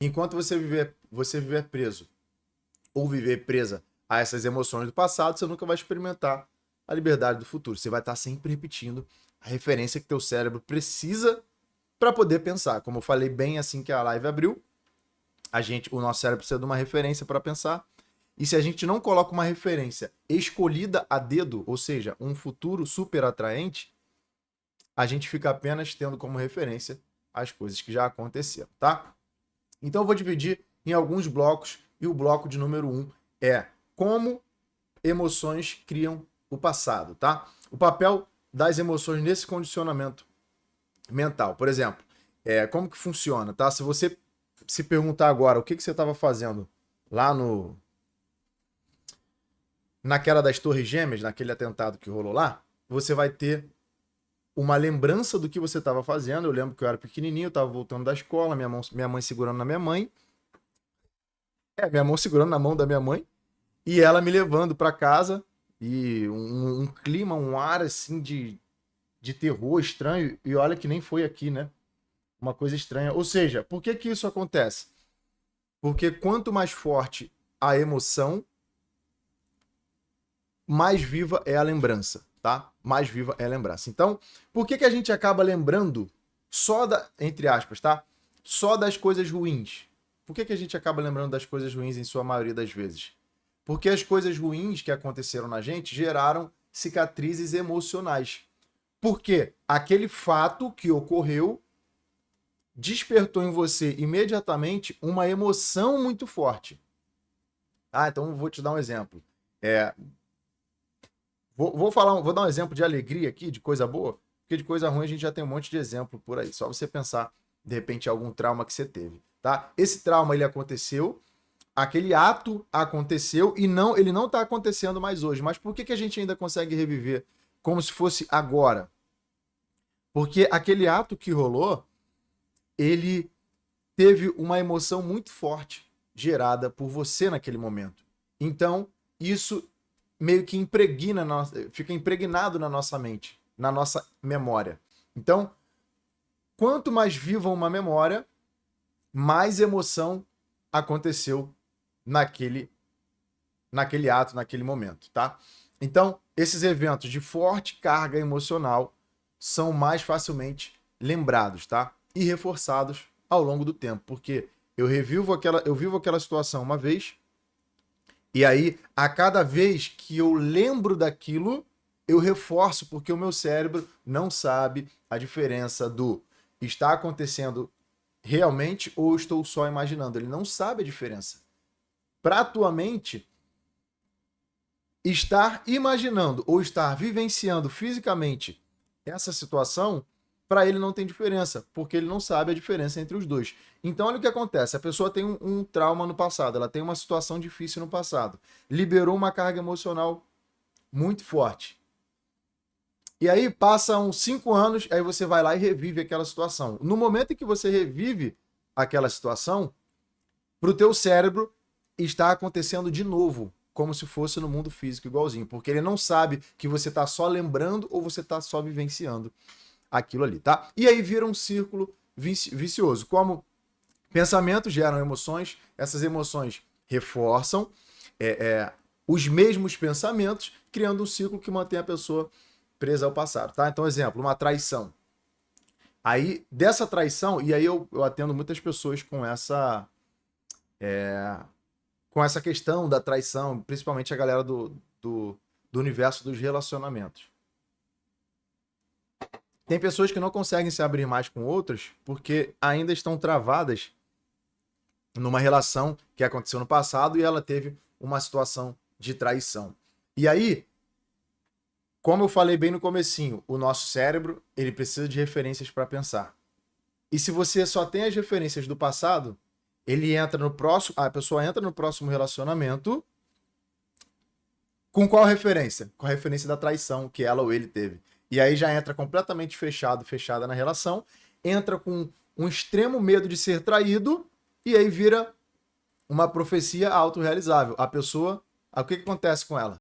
Enquanto você viver preso ou viver presa a essas emoções do passado, você nunca vai experimentar a liberdade do futuro. Você vai estar sempre repetindo a referência que teu cérebro precisa para poder pensar. Como eu falei bem assim que a live abriu, o nosso cérebro precisa de uma referência para pensar. E se a gente não coloca uma referência escolhida a dedo, ou seja, um futuro super atraente, a gente fica apenas tendo como referência as coisas que já aconteceram, tá? Então eu vou dividir em alguns blocos e o bloco de número 1 é como emoções criam o passado, tá? O papel das emoções nesse condicionamento mental. Por exemplo, como que funciona, tá? Se você se perguntar agora o que você estava fazendo lá naquela das Torres Gêmeas, naquele atentado que rolou lá, você vai ter uma lembrança do que você estava fazendo. Eu lembro que eu era pequenininho, eu estava voltando da escola, minha mãe segurando na minha mãe. Minha mão segurando na mão da minha mãe e ela me levando para casa e um clima, um ar assim de terror estranho. E olha que nem foi aqui, né? Uma coisa estranha. Ou seja, por que que isso acontece? Porque quanto mais forte a emoção, mais viva é a lembrança, tá? Mais viva é a lembrança. Então, por que que a gente acaba lembrando entre aspas, tá? Só das coisas ruins? Por que que a gente acaba lembrando das coisas ruins em sua maioria das vezes? Porque as coisas ruins que aconteceram na gente geraram cicatrizes emocionais. Porque aquele fato que ocorreu despertou em você imediatamente uma emoção muito forte. Então eu vou te dar um exemplo. Vou dar um exemplo de alegria aqui, de coisa boa, porque de coisa ruim a gente já tem um monte de exemplo por aí. Só você pensar, de repente, em algum trauma que você teve, tá? Esse trauma, ele aconteceu, aquele ato aconteceu e ele não está acontecendo mais hoje. Mas por que que a gente ainda consegue reviver como se fosse agora? Porque aquele ato que rolou, ele teve uma emoção muito forte gerada por você naquele momento. Então, isso meio que fica impregnado na nossa mente, na nossa memória. Então, quanto mais viva uma memória, mais emoção aconteceu naquele ato, naquele momento, tá? Então, esses eventos de forte carga emocional são mais facilmente lembrados, tá? E reforçados ao longo do tempo, porque eu vivo aquela situação uma vez, e aí, a cada vez que eu lembro daquilo, eu reforço, porque o meu cérebro não sabe a diferença do está acontecendo realmente ou estou só imaginando. Ele não sabe a diferença. Para a tua mente, estar imaginando ou estar vivenciando fisicamente essa situação, para ele não tem diferença, porque ele não sabe a diferença entre os dois. Então, olha o que acontece. A pessoa tem um trauma no passado, ela tem uma situação difícil no passado, liberou uma carga emocional muito forte. E aí, passam 5 anos, aí você vai lá e revive aquela situação. No momento em que você revive aquela situação, para o teu cérebro está acontecendo de novo, como se fosse no mundo físico igualzinho, porque ele não sabe que você está só lembrando ou você está só vivenciando aquilo ali, tá? E aí vira um círculo vicioso. Como pensamentos geram emoções, essas emoções reforçam os mesmos pensamentos, criando um ciclo que mantém a pessoa presa ao passado, tá? Então, exemplo, uma traição. Aí, dessa traição, e aí eu atendo muitas pessoas com essa questão da traição, principalmente a galera do universo dos relacionamentos. Tem pessoas que não conseguem se abrir mais com outras porque ainda estão travadas numa relação que aconteceu no passado e ela teve uma situação de traição. E aí, como eu falei bem no comecinho, o nosso cérebro, ele precisa de referências para pensar. E se você só tem as referências do passado, a pessoa entra no próximo relacionamento com qual referência? Com a referência da traição que ela ou ele teve. E aí já entra completamente fechada na relação, entra com um extremo medo de ser traído, e aí vira uma profecia autorrealizável. A pessoa, o que acontece com ela?